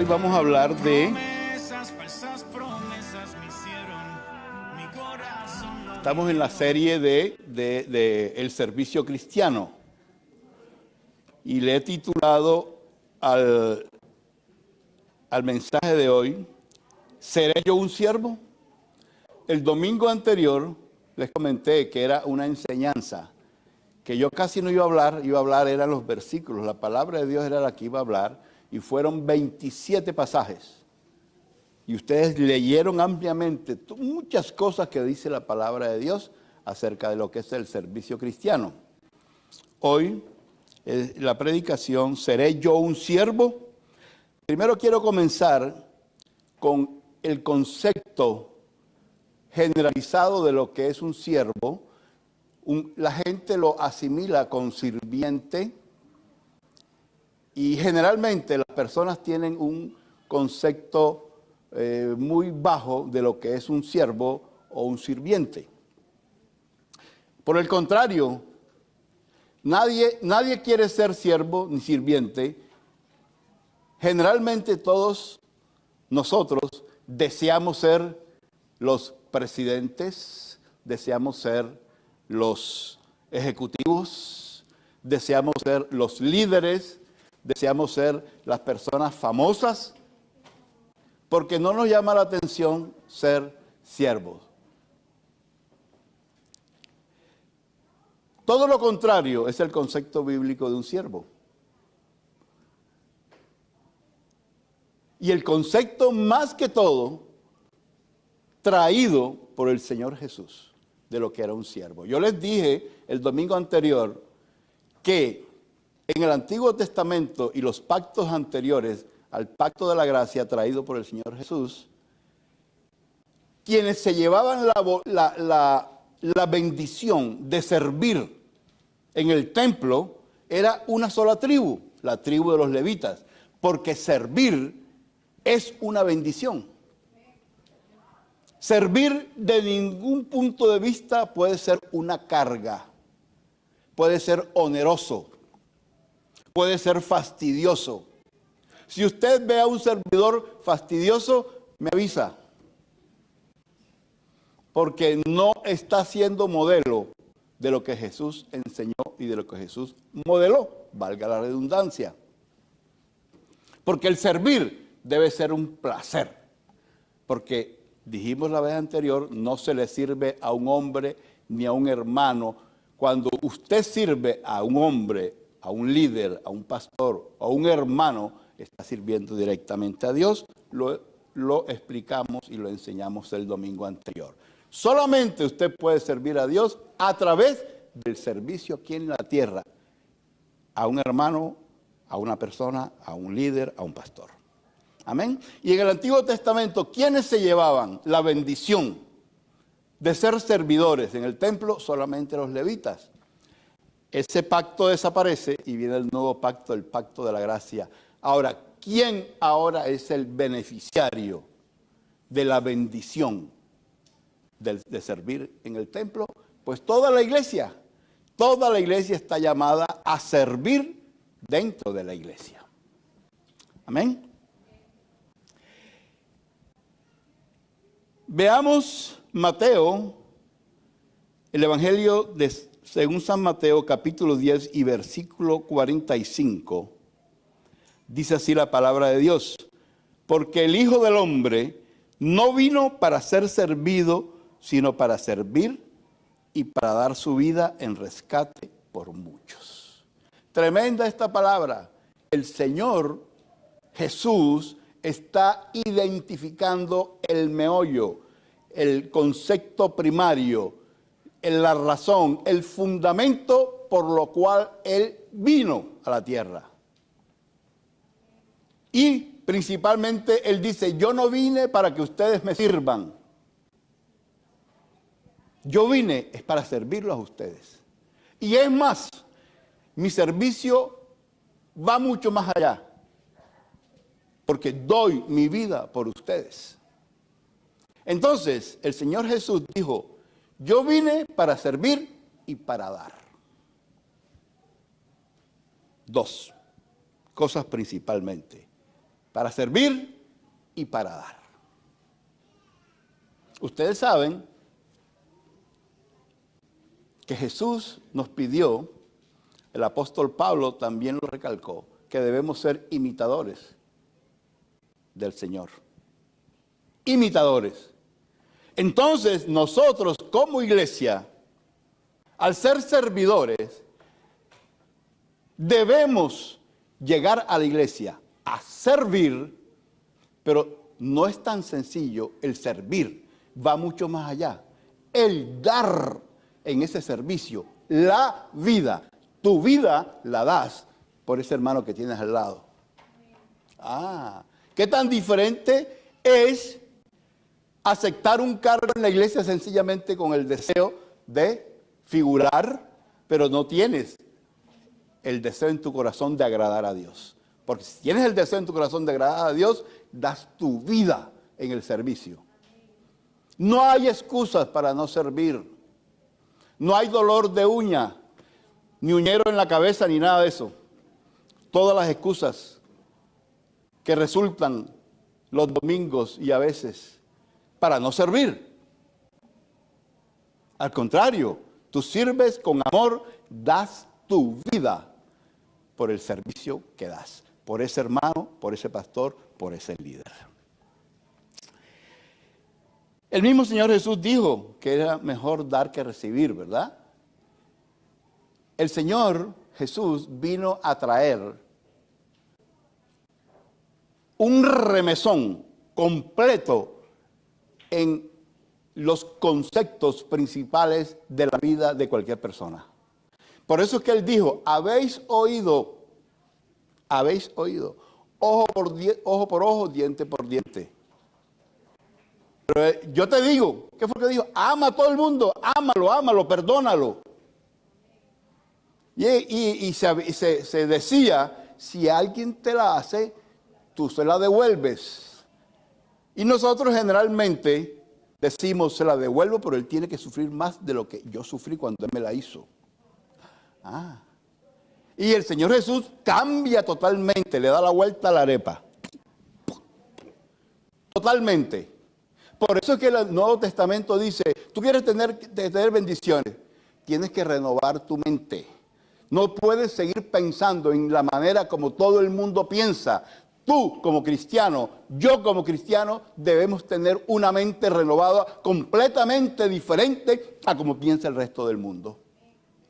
hoy vamos a hablar de... Estamos en la serie de el servicio cristiano. Y le he titulado al mensaje de hoy, ¿seré yo un siervo? El domingo anterior les comenté que era una enseñanza, que yo casi no iba a hablar eran los versículos, la palabra de Dios era la que iba a hablar, y fueron 27 pasajes. Y ustedes leyeron ampliamente muchas cosas que dice la palabra de Dios acerca de lo que es el servicio cristiano. Hoy, la predicación, ¿seré yo un siervo? Primero quiero comenzar con el concepto generalizado de lo que es un siervo. La gente lo asimila con sirviente y generalmente las personas tienen un concepto muy bajo de lo que es un siervo o un sirviente. Por el contrario, nadie quiere ser siervo ni sirviente. Generalmente todos nosotros deseamos ser los presidentes, deseamos ser los ejecutivos, deseamos ser los líderes, deseamos ser las personas famosas, porque no nos llama la atención ser siervos. Todo lo contrario es el concepto bíblico de un siervo. Y el concepto más que todo traído por el Señor Jesús de lo que era un siervo. Yo les dije el domingo anterior que en el Antiguo Testamento y los pactos anteriores al pacto de la gracia traído por el Señor Jesús, quienes se llevaban la bendición de servir en el templo era una sola tribu, la tribu de los levitas, porque servir es una bendición. Servir de ningún punto de vista puede ser una carga, puede ser oneroso, puede ser fastidioso. Si usted ve a un servidor fastidioso, me avisa, porque no está siendo modelo de lo que Jesús enseñó y de lo que Jesús modeló, valga la redundancia. Porque el servir debe ser un placer, porque dijimos la vez anterior, no se le sirve a un hombre ni a un hermano. Cuando usted sirve a un hombre, a un líder, a un pastor, a un hermano, está sirviendo directamente a Dios. Lo explicamos y lo enseñamos el domingo anterior. Solamente usted puede servir a Dios a través del servicio aquí en la tierra, a un hermano, a una persona, a un líder, a un pastor. Amén. Y en el Antiguo Testamento, ¿quiénes se llevaban la bendición de ser servidores en el templo? Solamente los levitas. Ese pacto desaparece y viene el nuevo pacto, el pacto de la gracia. Ahora, ¿quién ahora es el beneficiario de la bendición de servir en el templo? Pues toda la iglesia está llamada a servir dentro de la iglesia. Amén. Veamos Mateo, el Evangelio según San Mateo, capítulo 10 y versículo 45. Dice así la palabra de Dios: porque el Hijo del Hombre no vino para ser servido, sino para servir y para dar su vida en rescate por muchos. Tremenda esta palabra. El Señor Jesús está identificando el meollo, el concepto primario, la razón, el fundamento por lo cual Él vino a la tierra. Y principalmente Él dice, yo no vine para que ustedes me sirvan. Yo vine es para servirlos a ustedes. Y es más, mi servicio va mucho más allá, porque doy mi vida por ustedes. Entonces, el Señor Jesús dijo, yo vine para servir y para dar. Dos cosas principalmente. para servir y para dar. Ustedes saben que Jesús nos pidió, el apóstol Pablo también lo recalcó, que debemos ser imitadores del Señor. Imitadores. Entonces nosotros como iglesia, al ser servidores, debemos llegar a la iglesia a servir, pero no es tan sencillo el servir, va mucho más allá. El dar en ese servicio, la vida, tu vida la das por ese hermano que tienes al lado. ¿Qué tan diferente es aceptar un cargo en la iglesia sencillamente con el deseo de figurar, pero no tienes el deseo en tu corazón de agradar a Dios? Porque si tienes el deseo en tu corazón de agradar a Dios, das tu vida en el servicio. No hay excusas para no servir. No hay dolor de uña, ni uñero en la cabeza, ni nada de eso. Todas las excusas que resultan los domingos y a veces para no servir. Al contrario, tú sirves con amor, das tu vida por el servicio que das, por ese hermano, por ese pastor, por ese líder. El mismo Señor Jesús dijo que era mejor dar que recibir, ¿verdad? El Señor Jesús vino a traer un remesón completo en los conceptos principales de la vida de cualquier persona. Por eso es que Él dijo, habéis oído, ojo por ojo, diente por diente. Pero yo te digo, ¿qué fue lo que dijo? Ama a todo el mundo, ámalo, perdónalo. Y se decía, si alguien te la hace, tú se la devuelves. Y nosotros generalmente decimos, se la devuelvo, pero él tiene que sufrir más de lo que yo sufrí cuando él me la hizo. Y el Señor Jesús cambia totalmente, le da la vuelta a la arepa. Totalmente. Por eso es que el Nuevo Testamento dice, tú quieres tener bendiciones, tienes que renovar tu mente. No puedes seguir pensando en la manera como todo el mundo piensa. Tú como cristiano, yo como cristiano, debemos tener una mente renovada completamente diferente a como piensa el resto del mundo.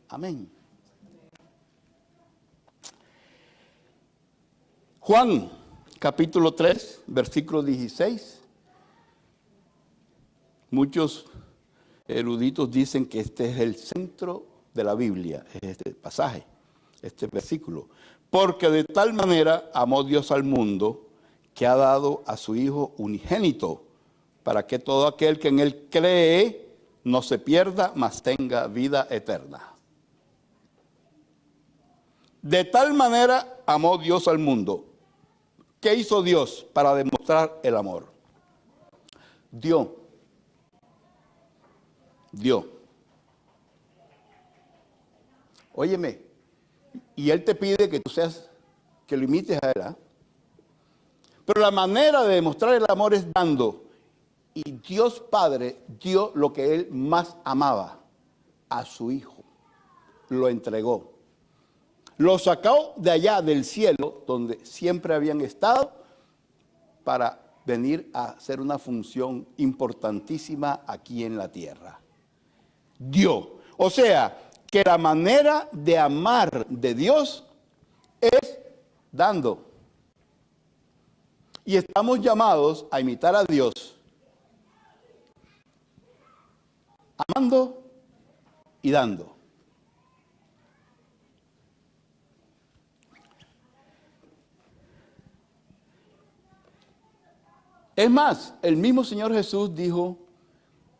Amén. Juan, capítulo 3, versículo 16. Muchos eruditos dicen que este es el centro de la Biblia, este pasaje, este versículo. Porque de tal manera amó Dios al mundo que ha dado a su Hijo unigénito, para que todo aquel que en Él cree no se pierda, mas tenga vida eterna. De tal manera amó Dios al mundo. ¿Qué hizo Dios para demostrar el amor? Dio. Óyeme, y Él te pide que tú que lo imites a Él. Pero la manera de demostrar el amor es dando. Y Dios Padre dio lo que Él más amaba, a su Hijo. Lo entregó. Lo sacó de allá del cielo, donde siempre habían estado, para venir a hacer una función importantísima aquí en la tierra. Dio. O sea, que la manera de amar de Dios es dando. Y estamos llamados a imitar a Dios, amando y dando. Es más, el mismo Señor Jesús dijo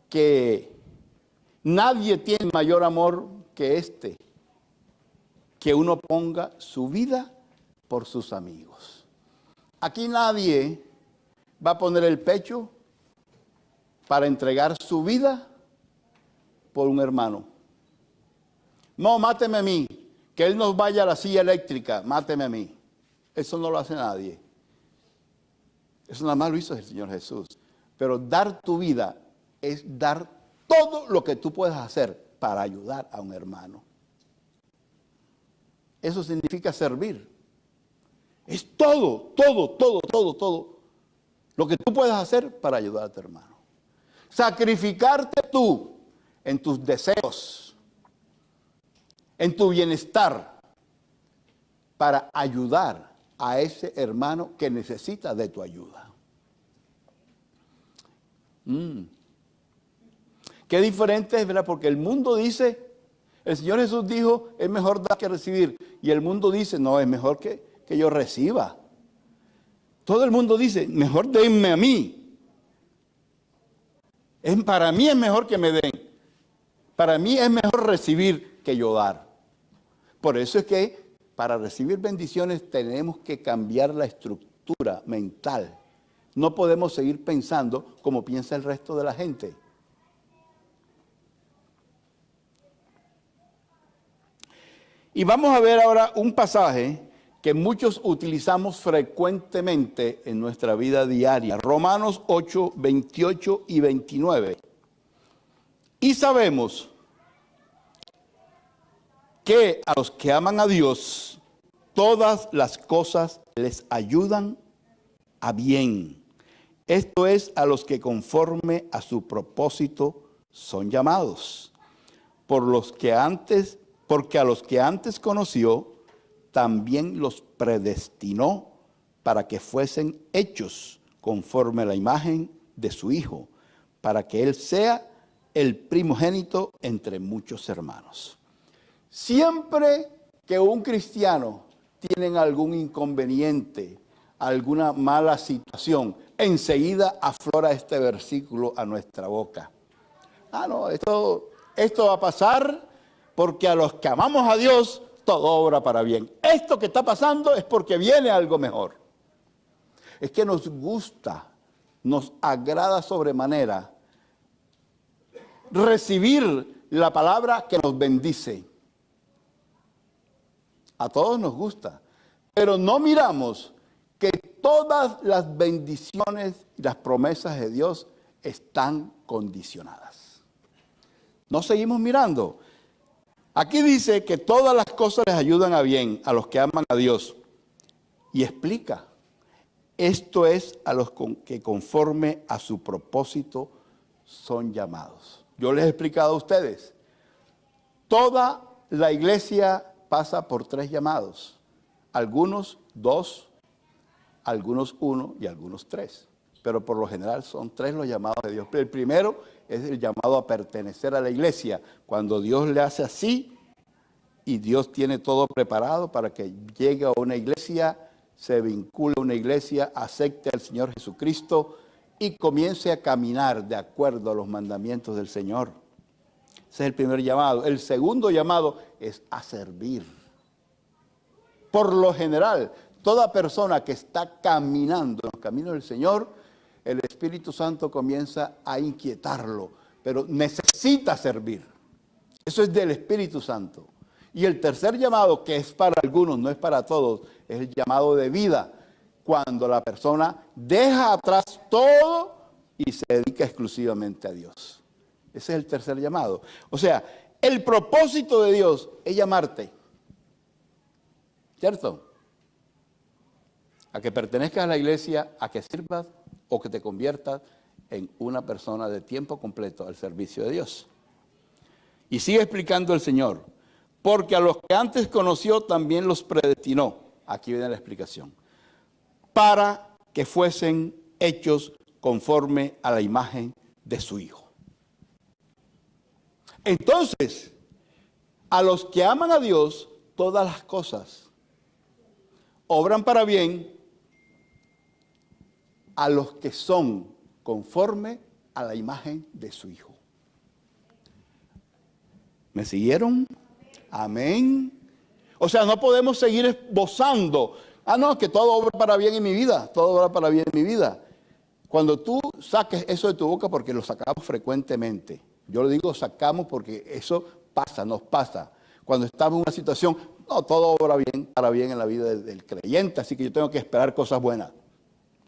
que nadie tiene mayor amor que este, que uno ponga su vida por sus amigos. Aquí nadie va a poner el pecho para entregar su vida por un hermano. No, máteme a mí, que él nos vaya a la silla eléctrica, máteme a mí. Eso no lo hace nadie. Eso nada más lo hizo el Señor Jesús. Pero dar tu vida es dar todo lo que tú puedas hacer para ayudar a un hermano. Eso significa servir. Es todo lo que tú puedas hacer para ayudar a tu hermano. Sacrificarte tú en tus deseos, en tu bienestar, para ayudar a ese hermano que necesita de tu ayuda. Qué diferente es, ¿verdad? Porque el mundo dice, el Señor Jesús dijo, es mejor dar que recibir. Y el mundo dice, no, es mejor que yo reciba. Todo el mundo dice, mejor denme a mí. Para mí es mejor que me den. Para mí es mejor recibir que yo dar. Por eso es que para recibir bendiciones tenemos que cambiar la estructura mental. No podemos seguir pensando como piensa el resto de la gente. Y vamos a ver ahora un pasaje que muchos utilizamos frecuentemente en nuestra vida diaria. Romanos 8, 28 y 29. Y sabemos que a los que aman a Dios, todas las cosas les ayudan a bien. Esto es a los que conforme a su propósito son llamados. Porque a los que antes conoció, también los predestinó para que fuesen hechos conforme a la imagen de su Hijo, para que Él sea el primogénito entre muchos hermanos. Siempre que un cristiano tiene algún inconveniente, alguna mala situación, enseguida aflora este versículo a nuestra boca. No, esto va a pasar porque a los que amamos a Dios, todo obra para bien. Esto que está pasando es porque viene algo mejor. Es que nos gusta, nos agrada sobremanera recibir la palabra que nos bendice. A todos nos gusta, pero no miramos que todas las bendiciones y las promesas de Dios están condicionadas. No seguimos mirando. Aquí dice que todas las cosas les ayudan a bien a los que aman a Dios. Y explica, esto es a los que conforme a su propósito son llamados. Yo les he explicado a ustedes, toda la iglesia pasa por 3 llamados. Algunos 2, algunos 1 y algunos 3. Pero por lo general son 3 los llamados de Dios. El primero es el llamado a pertenecer a la iglesia. Cuando Dios le hace así y Dios tiene todo preparado para que llegue a una iglesia, se vincule a una iglesia, acepte al Señor Jesucristo y comience a caminar de acuerdo a los mandamientos del Señor. Ese es el primer llamado. El segundo llamado es a servir. Por lo general, toda persona que está caminando en los caminos del Señor, el Espíritu Santo comienza a inquietarlo, pero necesita servir. Eso es del Espíritu Santo. Y el tercer llamado, que es para algunos, no es para todos, es el llamado de vida, cuando la persona deja atrás todo y se dedica exclusivamente a Dios. Ese es el tercer llamado. O sea, el propósito de Dios es llamarte, ¿cierto? A que pertenezcas a la iglesia, a que sirvas o que te conviertas en una persona de tiempo completo al servicio de Dios. Y sigue explicando el Señor, porque a los que antes conoció también los predestinó. Aquí viene la explicación. Para que fuesen hechos conforme a la imagen de su Hijo. Entonces, a los que aman a Dios, todas las cosas obran para bien a los que son conforme a la imagen de su Hijo. ¿Me siguieron? Amén. O sea, no podemos seguir esbozando. No, que todo obra para bien en mi vida. Todo obra para bien en mi vida. Cuando tú saques eso de tu boca, porque lo sacamos frecuentemente. Yo lo digo sacamos porque eso pasa, nos pasa. Cuando estamos en una situación, no, todo obra bien, para bien en la vida del creyente, así que yo tengo que esperar cosas buenas.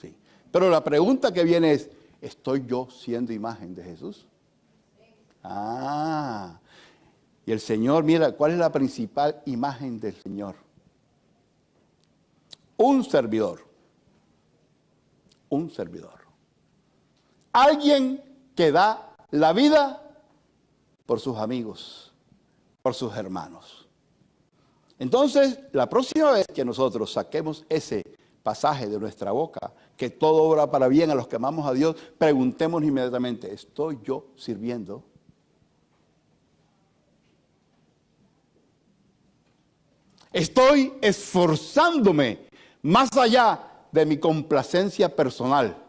Sí. Pero la pregunta que viene es, ¿estoy yo siendo imagen de Jesús? Y el Señor, mira, ¿cuál es la principal imagen del Señor? Un servidor. Un servidor. Alguien que da la vida por sus amigos, por sus hermanos. Entonces, la próxima vez que nosotros saquemos ese pasaje de nuestra boca, que todo obra para bien a los que amamos a Dios, preguntemos inmediatamente, ¿estoy yo sirviendo? Estoy esforzándome más allá de mi complacencia personal.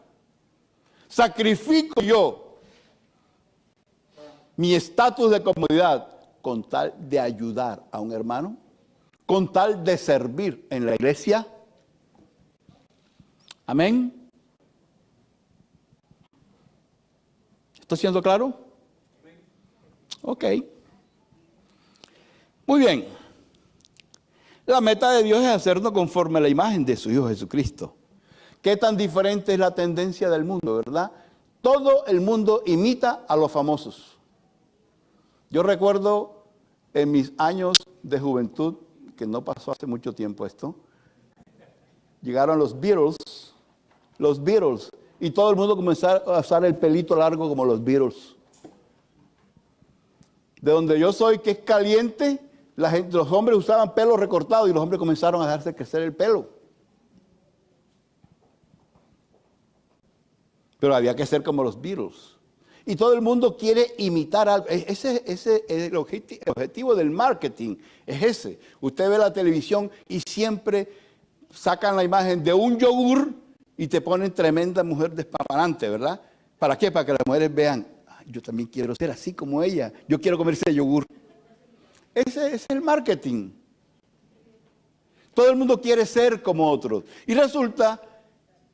Sacrifico yo mi estatus de comodidad con tal de ayudar a un hermano, con tal de servir en la iglesia. Amén. ¿Estoy siendo claro? Ok. Muy bien. La meta de Dios es hacernos conforme a la imagen de su Hijo Jesucristo. ¿Qué tan diferente es la tendencia del mundo, verdad? Todo el mundo imita a los famosos. Yo recuerdo en mis años de juventud, que no pasó hace mucho tiempo esto, llegaron los Beatles, y todo el mundo comenzó a usar el pelito largo como los Beatles. De donde yo soy, que es caliente, los hombres usaban pelo recortado y los hombres comenzaron a dejarse crecer el pelo. Pero había que ser como los Beatles. Y todo el mundo quiere imitar algo. Ese es el objetivo del marketing. Es ese. Usted ve la televisión y siempre sacan la imagen de un yogur y te ponen tremenda mujer despampanante, ¿verdad? ¿Para qué? Para que las mujeres vean, yo también quiero ser así como ella. Yo quiero comer ese yogur. Ese es el marketing. Todo el mundo quiere ser como otros. Y resulta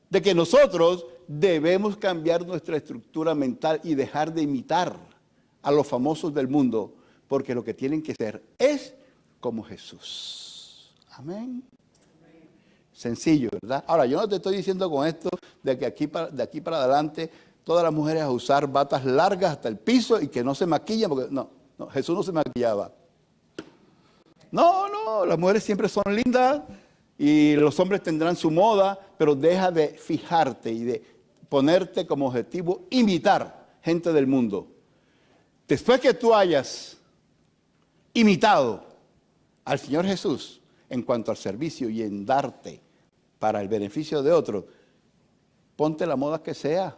de que nosotros debemos cambiar nuestra estructura mental y dejar de imitar a los famosos del mundo, porque lo que tienen que ser es como Jesús. Amén. Sencillo, ¿verdad? Ahora, yo no te estoy diciendo con esto de que de aquí para adelante todas las mujeres a usar batas largas hasta el piso y que no se maquillan, porque no, Jesús no se maquillaba. No, las mujeres siempre son lindas y los hombres tendrán su moda, pero deja de fijarte y de ponerte como objetivo imitar gente del mundo. Después que tú hayas imitado al Señor Jesús en cuanto al servicio y en darte para el beneficio de otros, ponte la moda que sea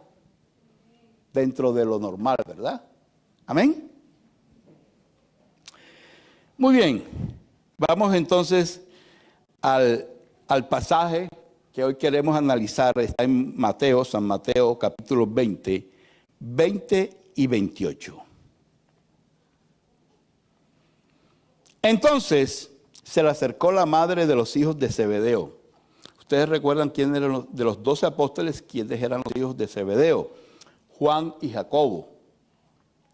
dentro de lo normal, ¿verdad? Amén. Muy bien. Vamos entonces al pasaje que hoy queremos analizar. Está en Mateo, San Mateo, capítulo 20 y 28. Entonces se le acercó la madre de los hijos de Zebedeo. Ustedes recuerdan quién eran de los 12 apóstoles, quiénes eran los hijos de Zebedeo. Juan y Jacobo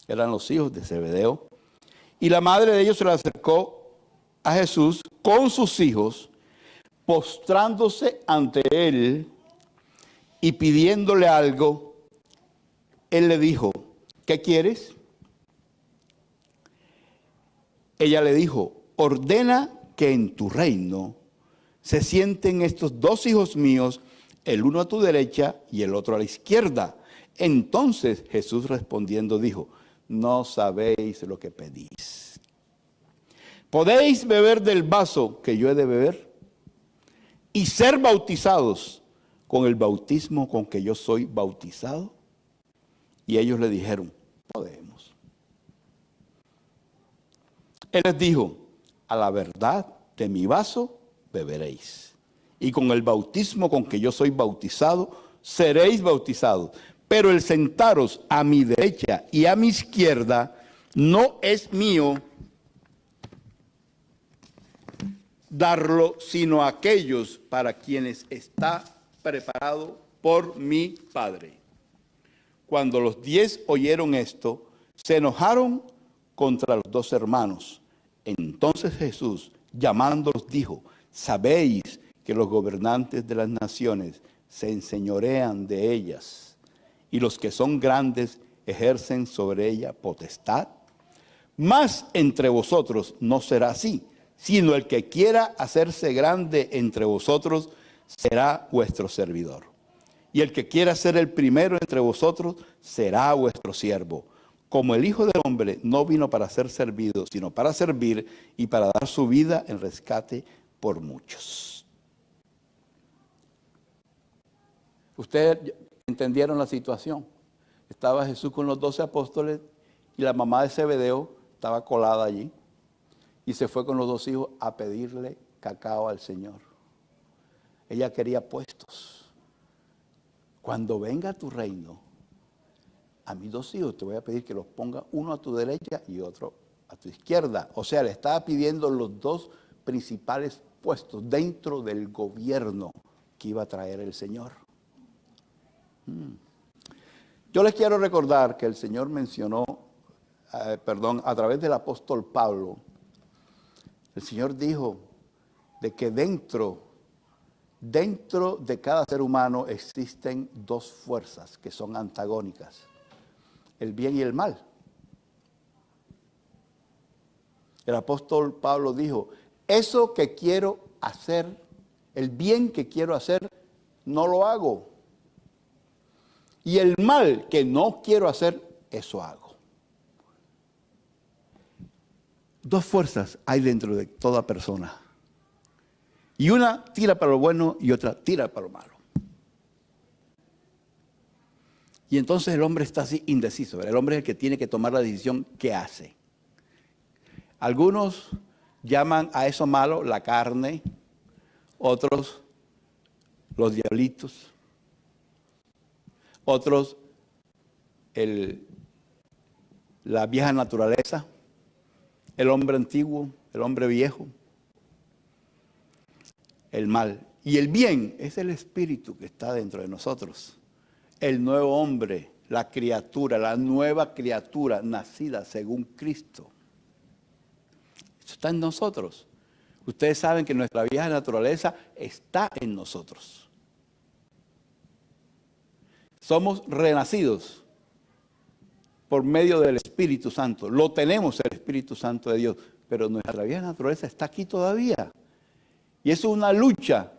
eran los hijos de Zebedeo. Y la madre de ellos se le acercó a Jesús con sus hijos, postrándose ante él y pidiéndole algo. Él le dijo, ¿qué quieres? Ella le dijo, ordena que en tu reino se sienten estos dos hijos míos, el uno a tu derecha y el otro a la izquierda. Entonces Jesús respondiendo dijo, no sabéis lo que pedís. ¿Podéis beber del vaso que yo he de beber? ¿Y ser bautizados con el bautismo con que yo soy bautizado? Y ellos le dijeron, podemos. Él les dijo, a la verdad de mi vaso beberéis. Y con el bautismo con que yo soy bautizado, seréis bautizados. Pero el sentaros a mi derecha y a mi izquierda no es mío darlo, sino a aquellos para quienes está preparado por mi Padre. Cuando los 10 oyeron esto, se enojaron contra los 2 hermanos. Entonces Jesús, llamándolos, dijo, ¿sabéis que los gobernantes de las naciones se enseñorean de ellas, y los que son grandes ejercen sobre ella potestad. Mas entre vosotros no será así, sino el que quiera hacerse grande entre vosotros será vuestro servidor. Y el que quiera ser el primero entre vosotros será vuestro siervo. Como el Hijo del Hombre no vino para ser servido, sino para servir y para dar su vida en rescate por muchos. Ustedes entendieron la situación. Estaba Jesús con los 12 apóstoles y la mamá de Zebedeo estaba colada allí. Y se fue con los 2 hijos a pedirle cacao al Señor. Ella quería puestos. Cuando venga tu reino, a mis 2 hijos te voy a pedir que los ponga uno a tu derecha y otro a tu izquierda. O sea, le estaba pidiendo los 2 principales puestos dentro del gobierno que iba a traer el Señor. Yo les quiero recordar que el Señor mencionó, a través del apóstol Pablo, el Señor dijo de que dentro de cada ser humano existen 2 fuerzas que son antagónicas, el bien y el mal. El apóstol Pablo dijo, eso que quiero hacer, el bien que quiero hacer, no lo hago. Y el mal que no quiero hacer, eso hago. 2 fuerzas hay dentro de toda persona. Y una tira para lo bueno y otra tira para lo malo. Y entonces el hombre está así indeciso. ¿Verdad? El hombre es el que tiene que tomar la decisión qué hace. Algunos llaman a eso malo la carne, otros los diablitos, otros la vieja naturaleza, el hombre antiguo, el hombre viejo, el mal. Y el bien es el espíritu que está dentro de nosotros. El nuevo hombre, la criatura, la nueva criatura nacida según Cristo. Eso está en nosotros. Ustedes saben que nuestra vieja naturaleza está en nosotros. Somos renacidos por medio del Espíritu Santo. Lo tenemos el Espíritu Santo de Dios, pero nuestra vieja naturaleza está aquí todavía. Y es una lucha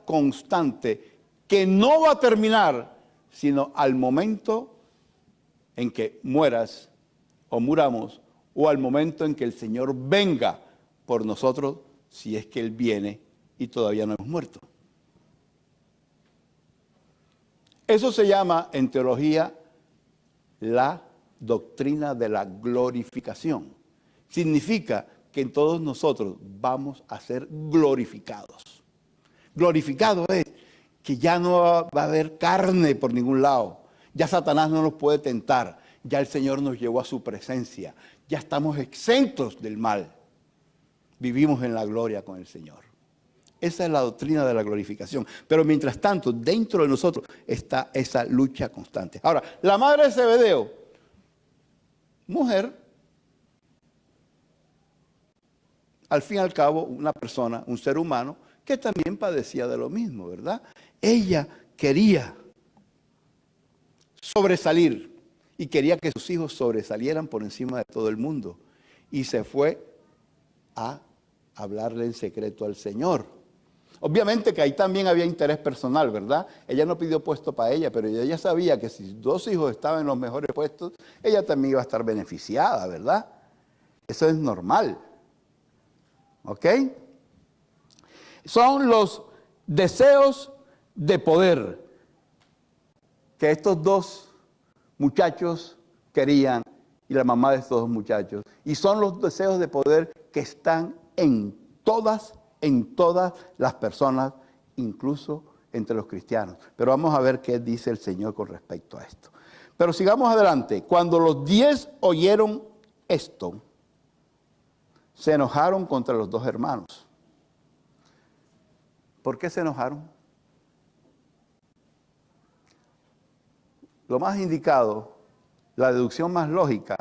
constante que no va a terminar, sino al momento en que mueras o muramos, o al momento en que el Señor venga por nosotros, si es que Él viene y todavía no hemos muerto. Eso se llama en teología la doctrina de la glorificación. Significa que todos nosotros vamos a ser glorificados. Glorificado es que ya no va a haber carne por ningún lado. Ya Satanás no nos puede tentar. Ya el Señor nos llevó a su presencia. Ya estamos exentos del mal. Vivimos en la gloria con el Señor. Esa es la doctrina de la glorificación. Pero mientras tanto, dentro de nosotros está esa lucha constante. Ahora, la madre de Zebedeo, mujer, al fin y al cabo, una persona, un ser humano, que también padecía de lo mismo, ¿verdad? Ella quería sobresalir y quería que sus hijos sobresalieran por encima de todo el mundo. Y se fue a hablarle en secreto al Señor. Obviamente que ahí también había interés personal, ¿verdad? Ella no pidió puesto para ella, pero ella sabía que si 2 hijos estaban en los mejores puestos, ella también iba a estar beneficiada, ¿verdad? Eso es normal. ¿Ok? Son los deseos de poder que estos 2 muchachos querían y la mamá de estos 2 muchachos. Y son los deseos de poder que están en todas las personas, incluso entre los cristianos. Pero vamos a ver qué dice el Señor con respecto a esto. Pero sigamos adelante. Cuando los 10 oyeron esto, se enojaron contra los 2 hermanos. ¿Por qué se enojaron? Lo más indicado, la deducción más lógica,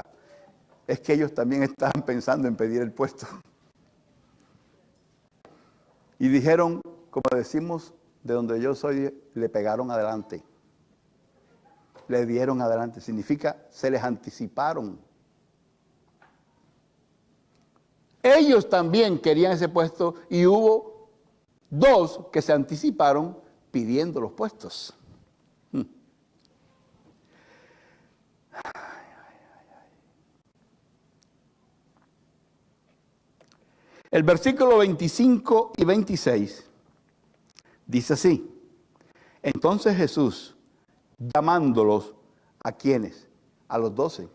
es que ellos también estaban pensando en pedir el puesto. Y dijeron, como decimos de donde yo soy, le pegaron adelante. Le dieron adelante. Significa, se les anticiparon. Ellos también querían ese puesto y hubo dos que se anticiparon pidiendo los puestos. El versículo 25 y 26 dice así: entonces Jesús, llamándolos, ¿a quiénes? A los 12,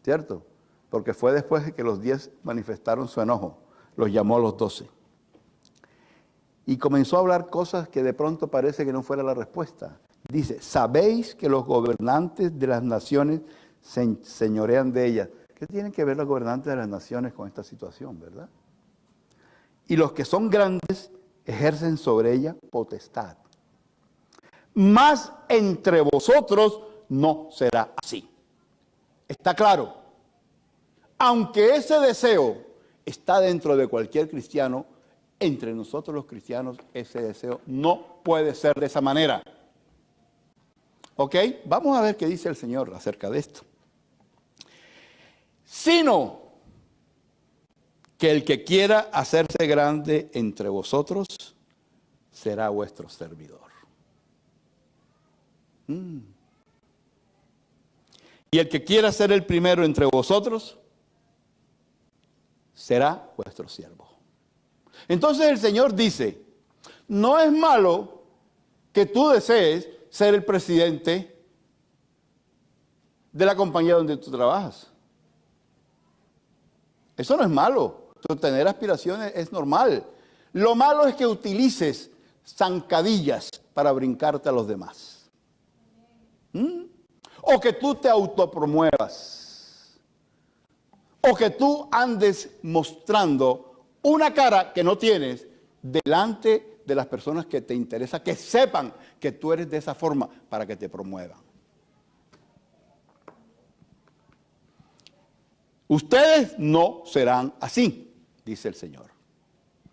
¿cierto? Porque fue después de que los 10 manifestaron su enojo, los llamó a los 12. Y comenzó a hablar cosas que de pronto parece que no fuera la respuesta. Dice, sabéis que los gobernantes de las naciones se enseñorean de ellas. ¿Qué tienen que ver los gobernantes de las naciones con esta situación, verdad? Y los que son grandes ejercen sobre ella potestad. Mas entre vosotros no será así. ¿Está claro? Aunque ese deseo está dentro de cualquier cristiano, entre nosotros los cristianos ese deseo no puede ser de esa manera. ¿Ok? Vamos a ver qué dice el Señor acerca de esto. Sino que el que quiera hacerse grande entre vosotros será vuestro servidor. Y el que quiera ser el primero entre vosotros será vuestro siervo. Entonces el Señor dice, no es malo que tú desees ser el presidente de la compañía donde tú trabajas. Eso no es malo. Tener aspiraciones es normal. Lo malo es que utilices zancadillas para brincarte a los demás. O que tú te autopromuevas. O que tú andes mostrando una cara que no tienes delante de las personas que te interesa, que sepan que tú eres de esa forma para que te promuevan. Ustedes no serán así, dice el Señor.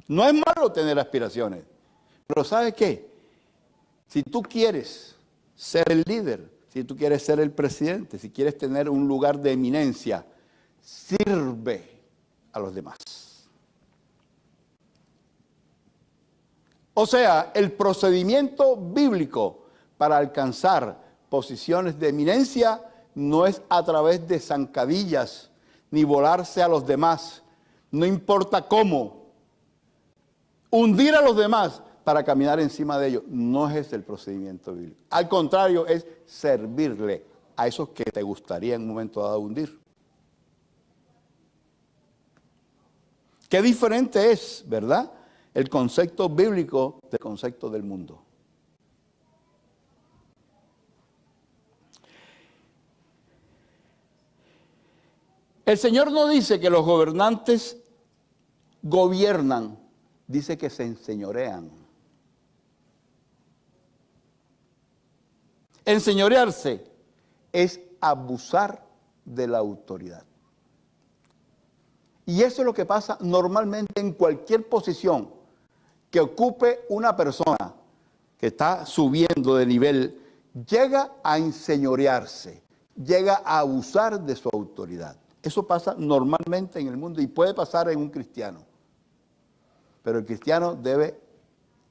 No es malo tener aspiraciones, pero ¿sabe qué? Si tú quieres ser el líder, si tú quieres ser el presidente, si quieres tener un lugar de eminencia, sirve a los demás. O sea, el procedimiento bíblico para alcanzar posiciones de eminencia no es a través de zancadillas ni volarse a los demás, no importa cómo. Hundir a los demás para caminar encima de ellos no es el procedimiento bíblico. Al contrario, es servirle a esos que te gustaría en un momento dado hundir. Qué diferente es, ¿verdad?, el concepto bíblico del concepto del mundo. El Señor no dice que los gobernantes gobiernan, dice que se enseñorean. Enseñorearse es abusar de la autoridad. Y eso es lo que pasa normalmente en cualquier posición que ocupe una persona que está subiendo de nivel, llega a enseñorearse, llega a abusar de su autoridad. Eso pasa normalmente en el mundo y puede pasar en un cristiano. Pero el cristiano debe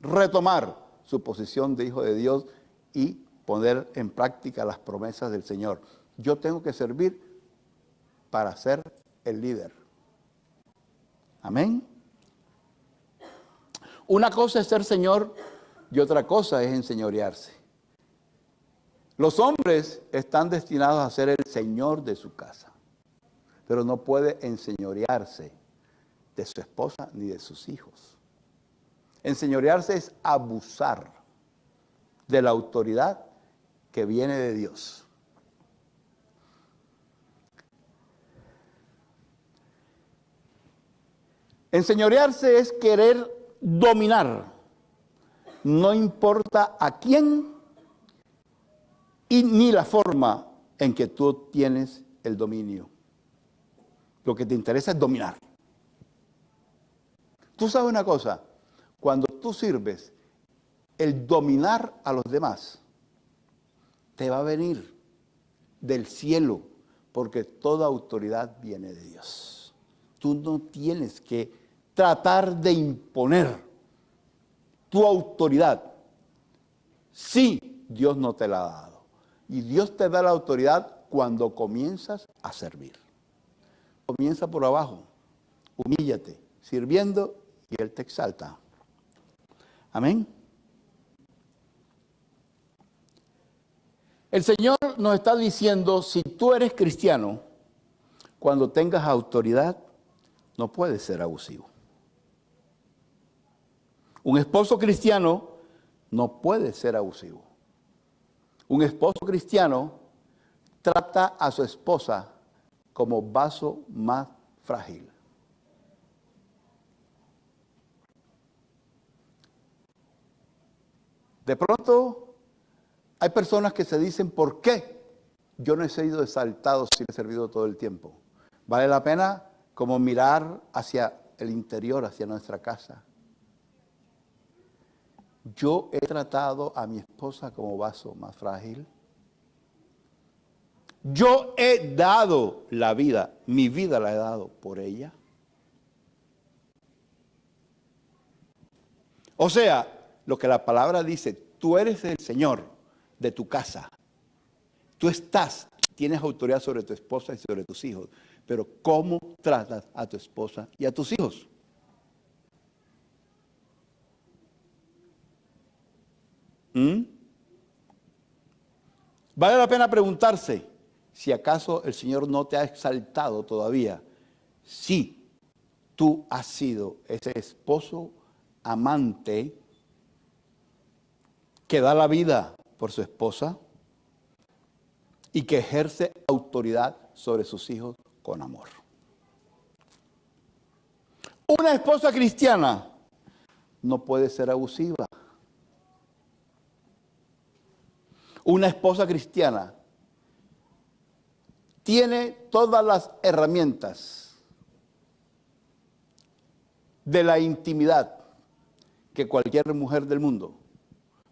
retomar su posición de hijo de Dios y poner en práctica las promesas del Señor. Yo tengo que servir para ser el líder. Amén. Una cosa es ser señor y otra cosa es enseñorearse. Los hombres están destinados a ser el señor de su casa, pero no puede enseñorearse de su esposa ni de sus hijos. Enseñorearse es abusar de la autoridad que viene de Dios. Enseñorearse es querer dominar, no importa a quién y ni la forma en que tú tienes el dominio. Lo que te interesa es dominar. Tú sabes una cosa, cuando tú sirves, el dominar a los demás, te va a venir del cielo, porque toda autoridad viene de Dios. Tú no tienes que tratar de imponer tu autoridad si Dios no te la ha dado. Y Dios te da la autoridad cuando comienzas a servir. Comienza por abajo, humíllate, sirviendo, y Él te exalta. Amén. El Señor nos está diciendo, si tú eres cristiano, cuando tengas autoridad, no puedes ser abusivo. Un esposo cristiano no puede ser abusivo. Un esposo cristiano trata a su esposa como vaso más frágil. De pronto hay personas que se dicen, ¿por qué yo no he sido exaltado si he servido todo el tiempo? Vale la pena como mirar hacia el interior, hacia nuestra casa. Yo he tratado a mi esposa como vaso más frágil. Yo he dado la vida, mi vida la he dado por ella. O sea, lo que la palabra dice, tú eres el Señor de tu casa. Tú tienes autoridad sobre tu esposa y sobre tus hijos. Pero ¿cómo tratas a tu esposa y a tus hijos? Vale la pena preguntarse si acaso el Señor no te ha exaltado todavía. Si tú has sido ese esposo amante que da la vida por su esposa y que ejerce autoridad sobre sus hijos con amor. Una esposa cristiana no puede ser abusiva. Una esposa cristiana tiene todas las herramientas de la intimidad que cualquier mujer del mundo,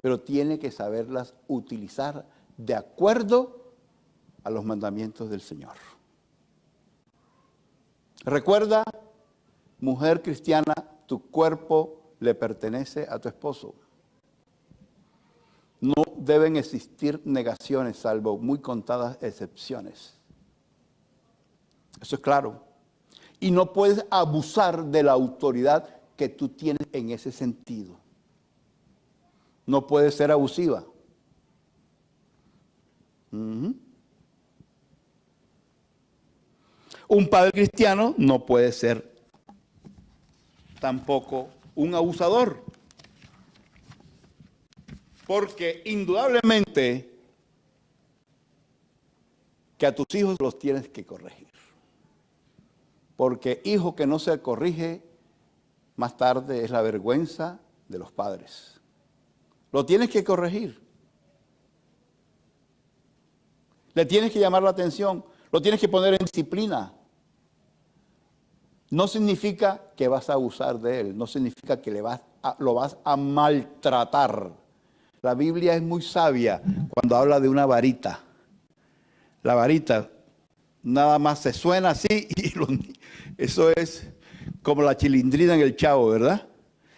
pero tiene que saberlas utilizar de acuerdo a los mandamientos del Señor. Recuerda, mujer cristiana, tu cuerpo le pertenece a tu esposo. No deben existir negaciones, salvo muy contadas excepciones. Eso es claro. Y no puedes abusar de la autoridad que tú tienes en ese sentido. No puedes ser abusiva. Un padre cristiano no puede ser tampoco un abusador. Porque indudablemente que a tus hijos los tienes que corregir. Porque hijo que no se corrige, más tarde es la vergüenza de los padres. Lo tienes que corregir. Le tienes que llamar la atención. Lo tienes que poner en disciplina. No significa que vas a abusar de él. No significa que lo vas a maltratar. La Biblia es muy sabia cuando habla de una varita. La varita nada más se suena así y eso es como la chilindrina en el Chavo, ¿verdad?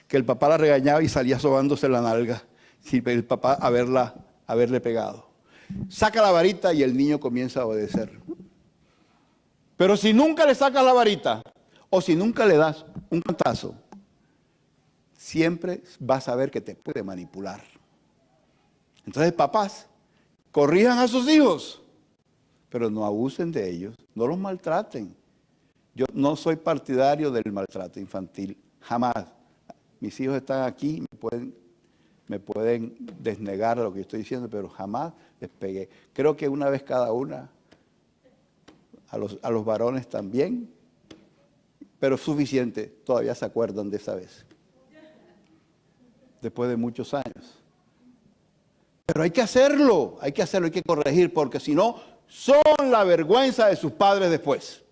Que el papá la regañaba y salía sobándose la nalga sin el papá haberle pegado. Saca la varita y el niño comienza a obedecer. Pero si nunca le sacas la varita o si nunca le das un cantazo, siempre vas a ver que te puede manipular. Entonces, papás, corrijan a sus hijos, pero no abusen de ellos, no los maltraten. Yo no soy partidario del maltrato infantil, jamás. Mis hijos están aquí, me pueden desnegar lo que yo estoy diciendo, pero jamás les pegué. Creo que una vez cada una, a los varones también, pero suficiente, todavía se acuerdan de esa vez, después de muchos años. Pero hay que hacerlo, hay que corregir, porque si no, son la vergüenza de sus padres después.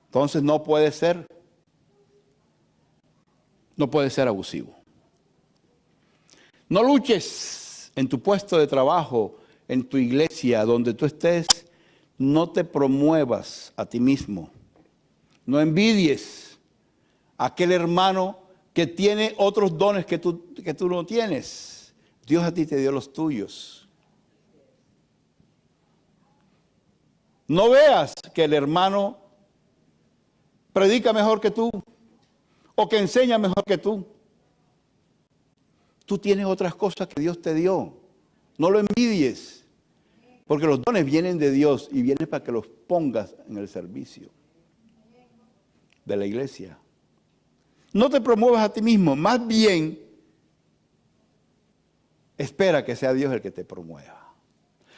Entonces no puede ser abusivo. No luches en tu puesto de trabajo, en tu iglesia, donde tú estés. No te promuevas a ti mismo. No envidies a aquel hermano que tiene otros dones que tú no tienes. Dios a ti te dio los tuyos. No veas que el hermano predica mejor que tú o que enseña mejor que tú. Tú tienes otras cosas que Dios te dio. No lo envidies, porque los dones vienen de Dios y vienen para que los pongas en el servicio de la iglesia. No te promuevas a ti mismo, más bien espera que sea Dios el que te promueva.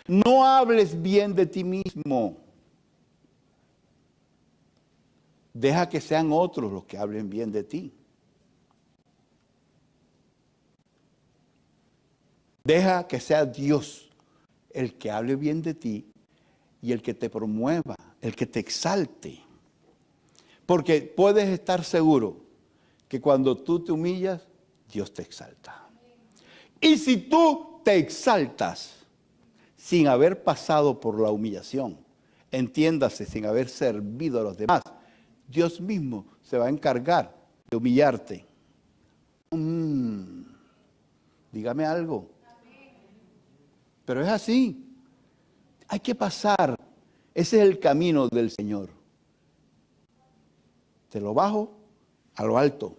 No hables bien de ti mismo. Deja que sean otros los que hablen bien de ti. Deja que sea Dios el que hable bien de ti y el que te promueva, el que te exalte. Porque puedes estar seguro que cuando tú te humillas, Dios te exalta. Y si tú te exaltas sin haber pasado por la humillación, entiéndase, sin haber servido a los demás, Dios mismo se va a encargar de humillarte. Dígame algo. Pero es así. Hay que pasar. Ese es el camino del Señor. De lo bajo a lo alto.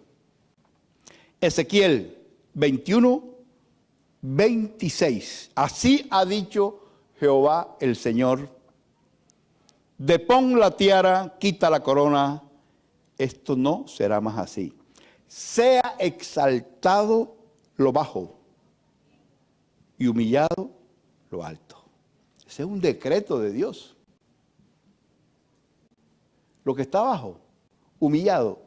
Ezequiel 21, 26. Así ha dicho Jehová el Señor. Depón la tiara, quita la corona. Esto no será más así. Sea exaltado lo bajo y humillado lo alto. Ese es un decreto de Dios. Lo que está abajo, humillado,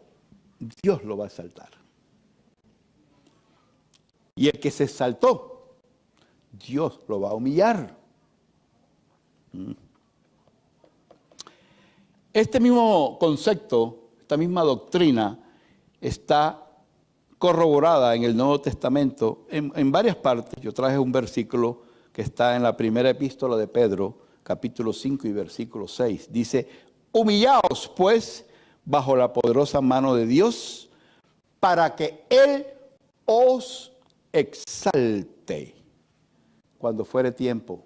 Dios lo va a exaltar. Y el que se exaltó, Dios lo va a humillar. Este mismo concepto, esta misma doctrina, está corroborada en el Nuevo Testamento en varias partes. Yo traje un versículo que está en la primera epístola de Pedro, capítulo 5 y versículo 6. Dice, humillaos pues bajo la poderosa mano de Dios, para que Él os exalte cuando fuere tiempo.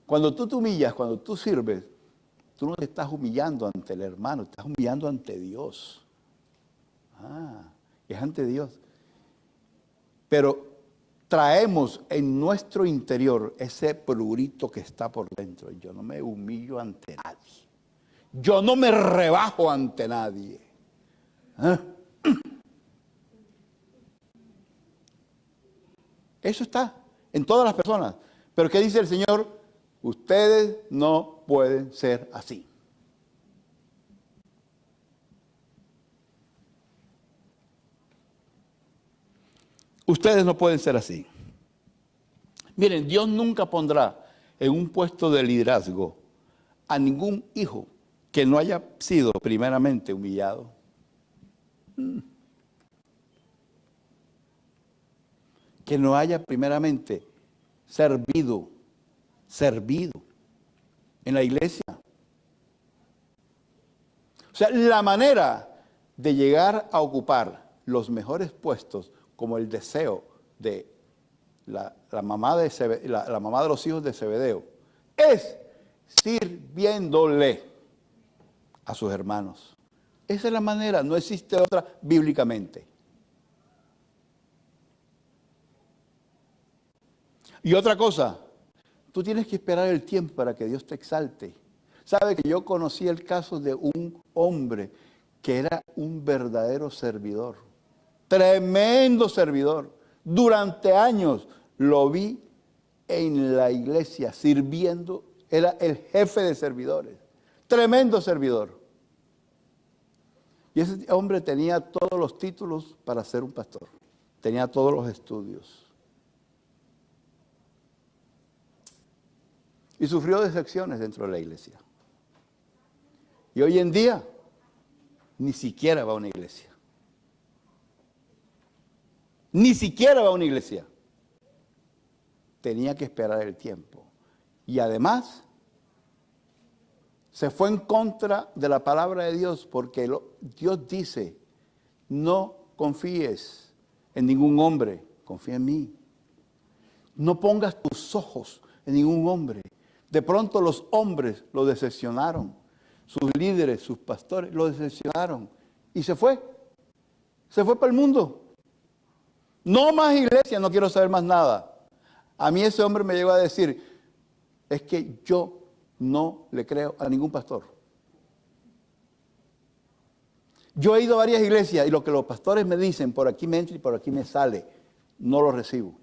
Cuando tú te humillas, cuando tú sirves, tú no te estás humillando ante el hermano, te estás humillando ante Dios. Es ante Dios. Pero traemos en nuestro interior ese prurito que está por dentro. Yo no me humillo ante nadie. Yo no me rebajo ante nadie. Eso está en todas las personas. Pero ¿qué dice el Señor? Ustedes no pueden ser así. Ustedes no pueden ser así. Miren, Dios nunca pondrá en un puesto de liderazgo a ningún hijo que no haya sido primeramente humillado. Que no haya primeramente servido en la iglesia. O sea, la manera de llegar a ocupar los mejores puestos, como el deseo de la mamá de los hijos de Zebedeo, es sirviéndole a sus hermanos. Esa es la manera, no existe otra bíblicamente. Y otra cosa, tú tienes que esperar el tiempo para que Dios te exalte. ¿Sabe que yo conocí el caso de un hombre que era un verdadero servidor? Tremendo servidor. Durante años lo vi en la iglesia sirviendo. Era el jefe de servidores. Tremendo servidor. Y ese hombre tenía todos los títulos para ser un pastor. Tenía todos los estudios. Y sufrió decepciones dentro de la iglesia. Y hoy en día, ni siquiera va a una iglesia. Ni siquiera va a una iglesia. Tenía que esperar el tiempo. Y además, se fue en contra de la palabra de Dios, porque Dios dice, no confíes en ningún hombre, confía en mí. No pongas tus ojos en ningún hombre. De pronto los hombres lo decepcionaron. Sus líderes, sus pastores lo decepcionaron. Y se fue. Se fue para el mundo. No más iglesia, no quiero saber más nada. A mí ese hombre me llegó a decir, es que yo no le creo a ningún pastor. Yo he ido a varias iglesias y lo que los pastores me dicen, por aquí me entra y por aquí me sale, no lo recibo.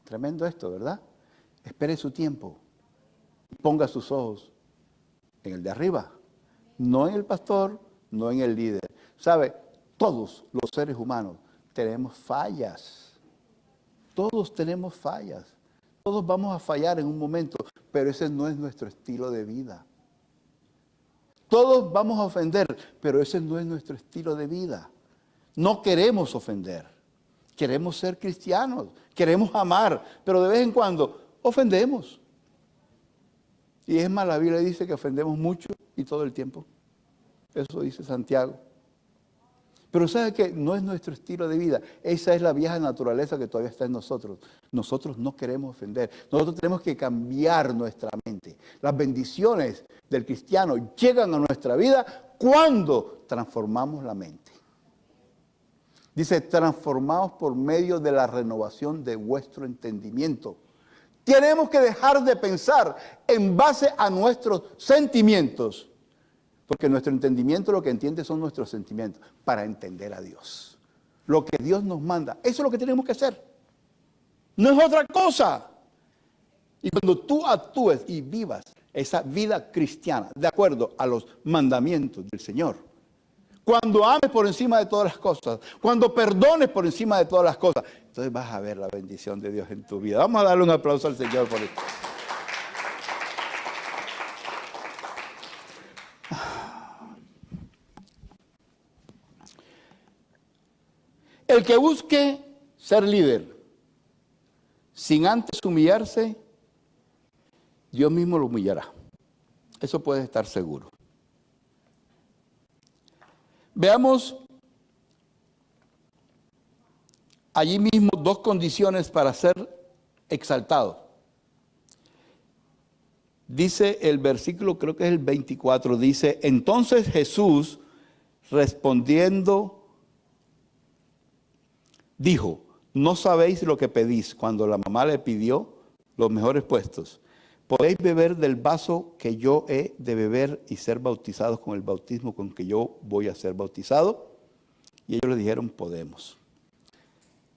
Tremendo esto, ¿verdad? Espere su tiempo. Ponga sus ojos en el de arriba, no en el pastor, no en el líder. ¿Sabe? Todos los seres humanos tenemos fallas. Todos tenemos fallas. Todos vamos a fallar en un momento, pero ese no es nuestro estilo de vida. Todos vamos a ofender, pero ese no es nuestro estilo de vida. No queremos ofender. Queremos ser cristianos, queremos amar, pero de vez en cuando ofendemos. Y es más, la Biblia dice que ofendemos mucho y todo el tiempo. Eso dice Santiago. Pero ¿sabe qué? No es nuestro estilo de vida. Esa es la vieja naturaleza que todavía está en nosotros. Nosotros no queremos ofender. Nosotros tenemos que cambiar nuestra mente. Las bendiciones del cristiano llegan a nuestra vida cuando transformamos la mente. Dice, transformados por medio de la renovación de vuestro entendimiento. Tenemos que dejar de pensar en base a nuestros sentimientos. Porque nuestro entendimiento lo que entiende son nuestros sentimientos para entender a Dios. Lo que Dios nos manda, eso es lo que tenemos que hacer. No es otra cosa. Y cuando tú actúes y vivas esa vida cristiana de acuerdo a los mandamientos del Señor, cuando ames por encima de todas las cosas, cuando perdones por encima de todas las cosas, entonces vas a ver la bendición de Dios en tu vida. Vamos a darle un aplauso al Señor por esto. El que busque ser líder sin antes humillarse, Dios mismo lo humillará. Eso puedes estar seguro. Veamos allí mismo dos condiciones para ser exaltado. Dice el versículo, creo que es el 24, dice, entonces Jesús respondiendo dijo, no sabéis lo que pedís. Cuando la mamá le pidió los mejores puestos, podéis beber del vaso que yo he de beber y ser bautizados con el bautismo con que yo voy a ser bautizado. Y ellos le dijeron, podemos.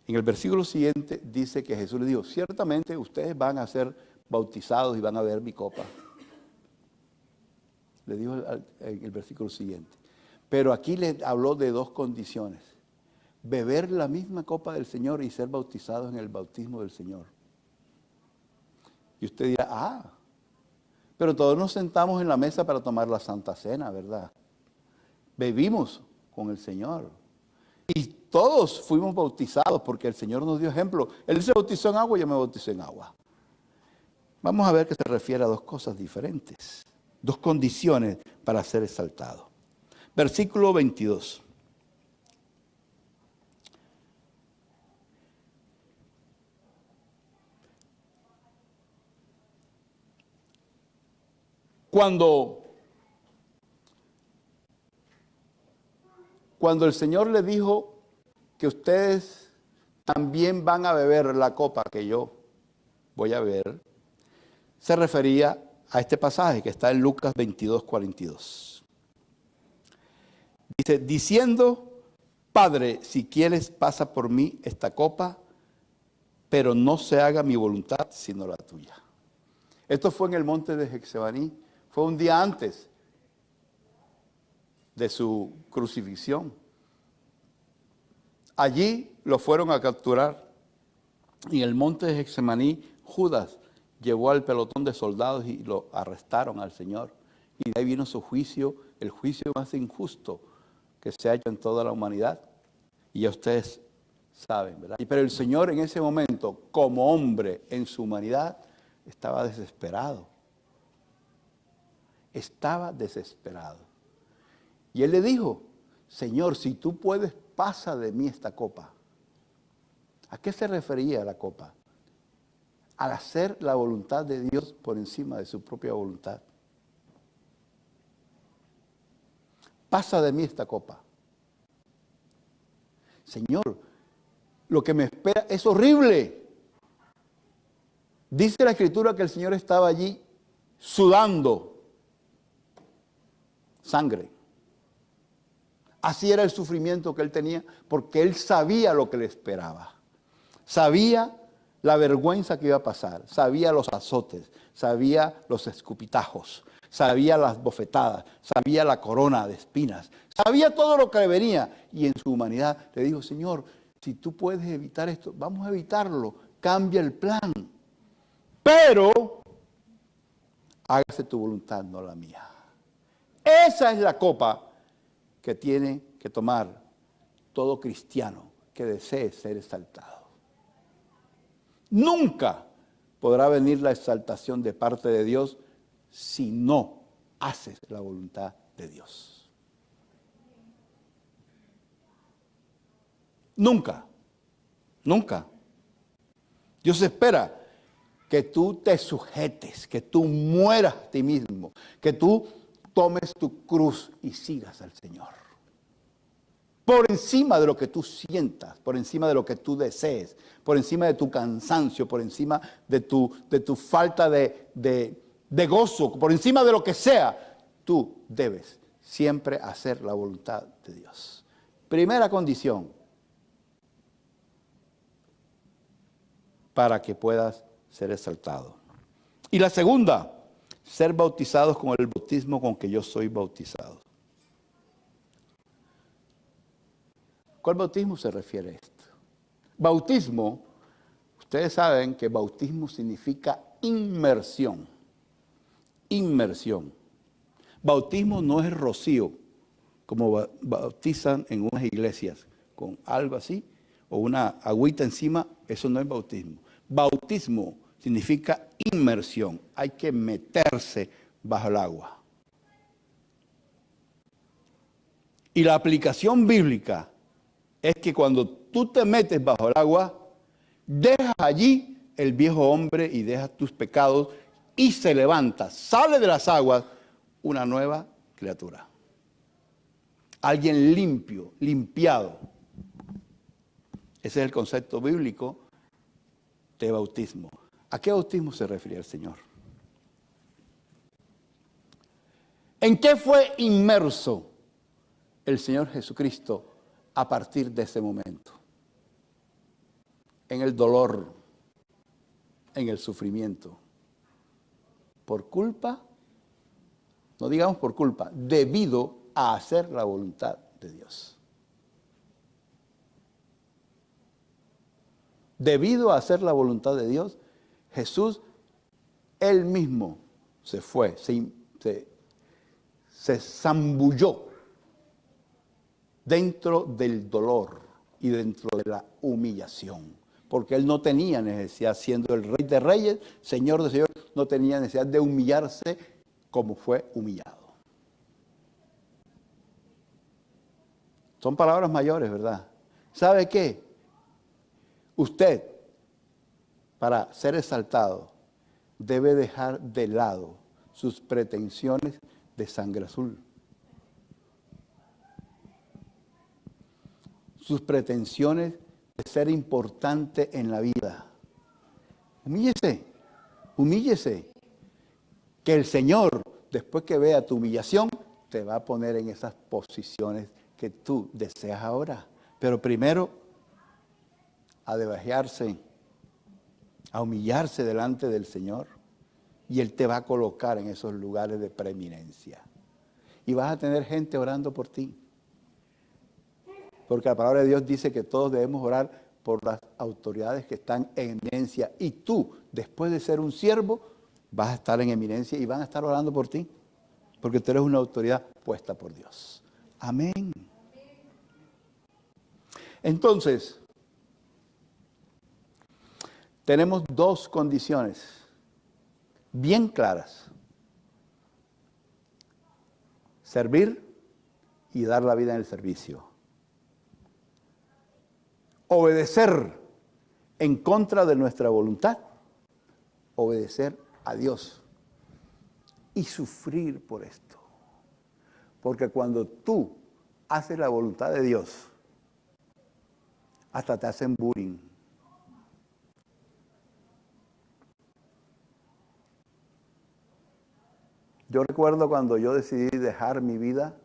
En el versículo siguiente dice que Jesús le dijo, ciertamente ustedes van a ser bautizados y van a beber mi copa. Le dijo en el versículo siguiente. Pero aquí le habló de dos condiciones. Beber la misma copa del Señor y ser bautizados en el bautismo del Señor. Y usted dirá, pero todos nos sentamos en la mesa para tomar la Santa Cena, ¿verdad? Bebimos con el Señor. Y todos fuimos bautizados porque el Señor nos dio ejemplo. Él se bautizó en agua y yo me bauticé en agua. Vamos a ver que se refiere a dos cosas diferentes. Dos condiciones para ser exaltado. Versículo 22. Cuando el Señor le dijo que ustedes también van a beber la copa que yo voy a beber, se refería a este pasaje que está en Lucas 22, 42. Dice, diciendo, Padre, si quieres pasa por mí esta copa, pero no se haga mi voluntad sino la tuya. Esto fue en el monte de Getsemaní. Fue un día antes de su crucifixión. Allí lo fueron a capturar. En el monte de Getsemaní, Judas llevó al pelotón de soldados y lo arrestaron al Señor. Y de ahí vino su juicio, el juicio más injusto que se ha hecho en toda la humanidad. Y ya ustedes saben, ¿verdad? Pero el Señor en ese momento, como hombre en su humanidad, estaba desesperado. Estaba desesperado. Y Él le dijo, Señor, si tú puedes, pasa de mí esta copa. ¿A qué se refería la copa? Al hacer la voluntad de Dios por encima de su propia voluntad. Pasa de mí esta copa. Señor, lo que me espera es horrible. Dice la Escritura que el Señor estaba allí sudando sangre. Así era el sufrimiento que Él tenía, porque Él sabía lo que le esperaba. Sabía la vergüenza que iba a pasar, sabía los azotes, sabía los escupitajos, sabía las bofetadas, sabía la corona de espinas, sabía todo lo que le venía. Y en su humanidad le dijo, Señor, si tú puedes evitar esto, vamos a evitarlo, cambia el plan. Pero hágase tu voluntad, no la mía. Esa es la copa que tiene que tomar todo cristiano que desee ser exaltado. Nunca podrá venir la exaltación de parte de Dios si no haces la voluntad de Dios. Nunca, nunca. Dios espera que tú te sujetes, que tú mueras a ti mismo, que tú tomes tu cruz y sigas al Señor. Por encima de lo que tú sientas, por encima de lo que tú desees, por encima de tu cansancio, por encima de tu falta de gozo, por encima de lo que sea, tú debes siempre hacer la voluntad de Dios. Primera condición para que puedas ser exaltado. Y la segunda, ser bautizados con el bautismo con que yo soy bautizado. ¿Cuál bautismo se refiere a esto? Bautismo, ustedes saben que bautismo significa inmersión. Inmersión. Bautismo no es rocío, como bautizan en unas iglesias, con algo así, o una agüita encima, eso no es bautismo. Bautismo significa inmersión, hay que meterse bajo el agua. Y la aplicación bíblica es que cuando tú te metes bajo el agua, dejas allí el viejo hombre y dejas tus pecados y se levanta, sale de las aguas una nueva criatura. Alguien limpio, limpiado. Ese es el concepto bíblico de bautismo. ¿A qué bautismo se refiere el Señor? ¿En qué fue inmerso el Señor Jesucristo a partir de ese momento? En el dolor, en el sufrimiento. Por culpa, no digamos por culpa, debido a hacer la voluntad de Dios. Debido a hacer la voluntad de Dios, Jesús, Él mismo se fue, se zambulló dentro del dolor y dentro de la humillación. Porque Él no tenía necesidad, siendo el Rey de Reyes, Señor de Señores, no tenía necesidad de humillarse como fue humillado. Son palabras mayores, ¿verdad? ¿Sabe qué? Usted, para ser exaltado, debe dejar de lado sus pretensiones de sangre azul. Sus pretensiones de ser importante en la vida. Humíllese, humíllese. Que el Señor, después que vea tu humillación, te va a poner en esas posiciones que tú deseas ahora. Pero primero, a debajearse, a humillarse delante del Señor. Y Él te va a colocar en esos lugares de preeminencia. Y vas a tener gente orando por ti. Porque la palabra de Dios dice que todos debemos orar por las autoridades que están en eminencia. Y tú, después de ser un siervo, vas a estar en eminencia y van a estar orando por ti. Porque tú eres una autoridad puesta por Dios. Amén. Entonces, tenemos dos condiciones bien claras: servir y dar la vida en el servicio. Obedecer en contra de nuestra voluntad, obedecer a Dios y sufrir por esto. Porque cuando tú haces la voluntad de Dios, hasta te hacen bullying. Yo recuerdo cuando yo decidí dejar mi vida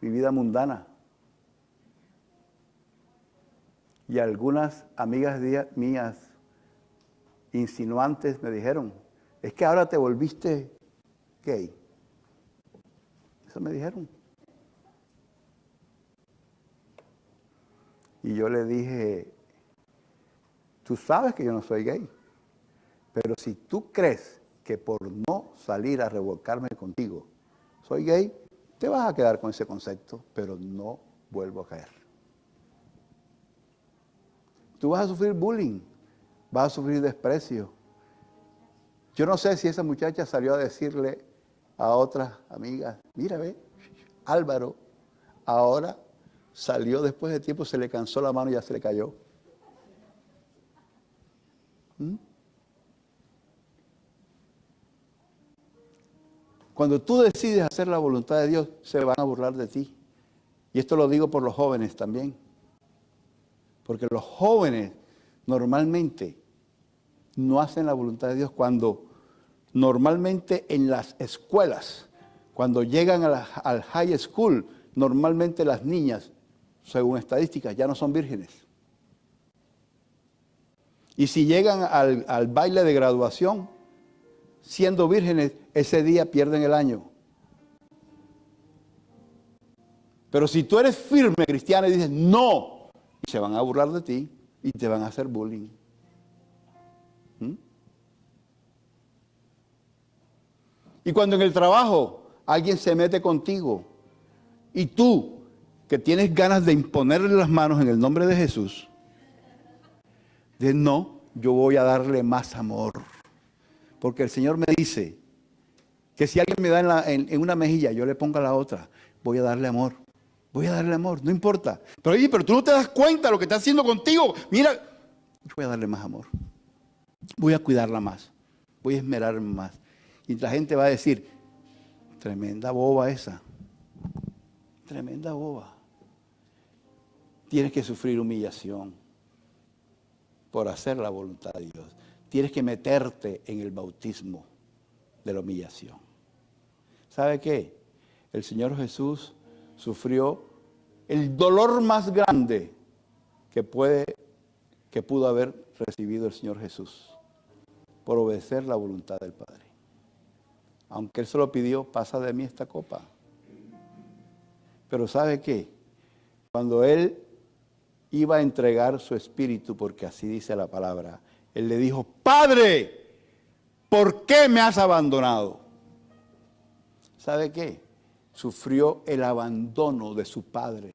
mundana. Y algunas amigas mías insinuantes me dijeron, es que ahora te volviste gay. Eso me dijeron. Y yo le dije, tú sabes que yo no soy gay, pero si tú crees que por no salir a revolcarme contigo soy gay, te vas a quedar con ese concepto, pero no vuelvo a caer. Tú vas a sufrir bullying, vas a sufrir desprecio. Yo no sé si esa muchacha salió a decirle a otras amigas, mira, ve, Álvaro, ahora salió después de tiempo, se le cansó la mano y ya se le cayó. Cuando tú decides hacer la voluntad de Dios, se van a burlar de ti. Y esto lo digo por los jóvenes también. Porque los jóvenes normalmente no hacen la voluntad de Dios cuando normalmente en las escuelas, cuando llegan al high school, normalmente las niñas, según estadísticas, ya no son vírgenes. Y si llegan al baile de graduación, siendo vírgenes, ese día pierden el año. Pero si tú eres firme cristiano y dices, no, se van a burlar de ti y te van a hacer bullying. Y cuando en el trabajo alguien se mete contigo y tú, que tienes ganas de imponerle las manos en el nombre de Jesús, dices, no, yo voy a darle más amor. Porque el Señor me dice que si alguien me da en una mejilla, yo le pongo a la otra, voy a darle amor. Voy a darle amor, no importa. Pero, oye, pero tú no te das cuenta de lo que está haciendo contigo. Mira, voy a darle más amor. Voy a cuidarla más. Voy a esmerarme más. Y la gente va a decir, tremenda boba esa. Tremenda boba. Tienes que sufrir humillación por hacer la voluntad de Dios. Tienes que meterte en el bautismo de la humillación. ¿Sabe qué? El Señor Jesús sufrió el dolor más grande que pudo haber recibido el Señor Jesús por obedecer la voluntad del Padre. Aunque Él se lo pidió, pasa de mí esta copa. Pero ¿sabe qué? Cuando Él iba a entregar su espíritu, porque así dice la palabra, Él le dijo, Padre, ¿por qué me has abandonado? ¿Sabe qué? Sufrió el abandono de su padre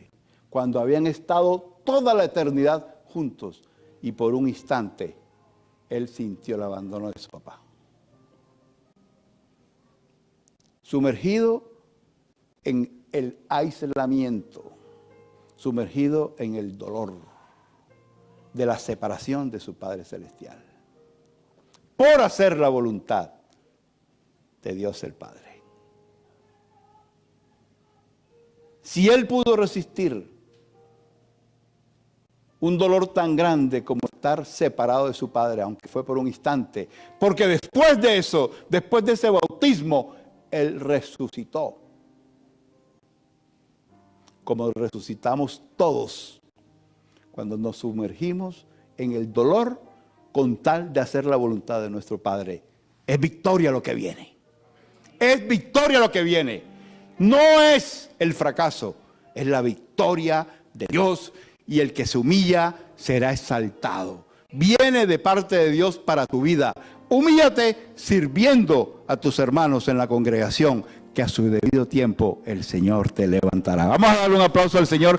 cuando habían estado toda la eternidad juntos y por un instante él sintió el abandono de su papá. Sumergido en el aislamiento, sumergido en el dolor de la separación de su Padre Celestial, por hacer la voluntad de Dios el Padre. Si Él pudo resistir un dolor tan grande como estar separado de su Padre, aunque fue por un instante, porque después de eso, después de ese bautismo, Él resucitó. Como resucitamos todos cuando nos sumergimos en el dolor con tal de hacer la voluntad de nuestro Padre. Es victoria lo que viene. Es victoria lo que viene. No es el fracaso, es la victoria de Dios, y el que se humilla será exaltado. Viene de parte de Dios para tu vida. Humíllate sirviendo a tus hermanos en la congregación, que a su debido tiempo el Señor te levantará. Vamos a darle un aplauso al Señor.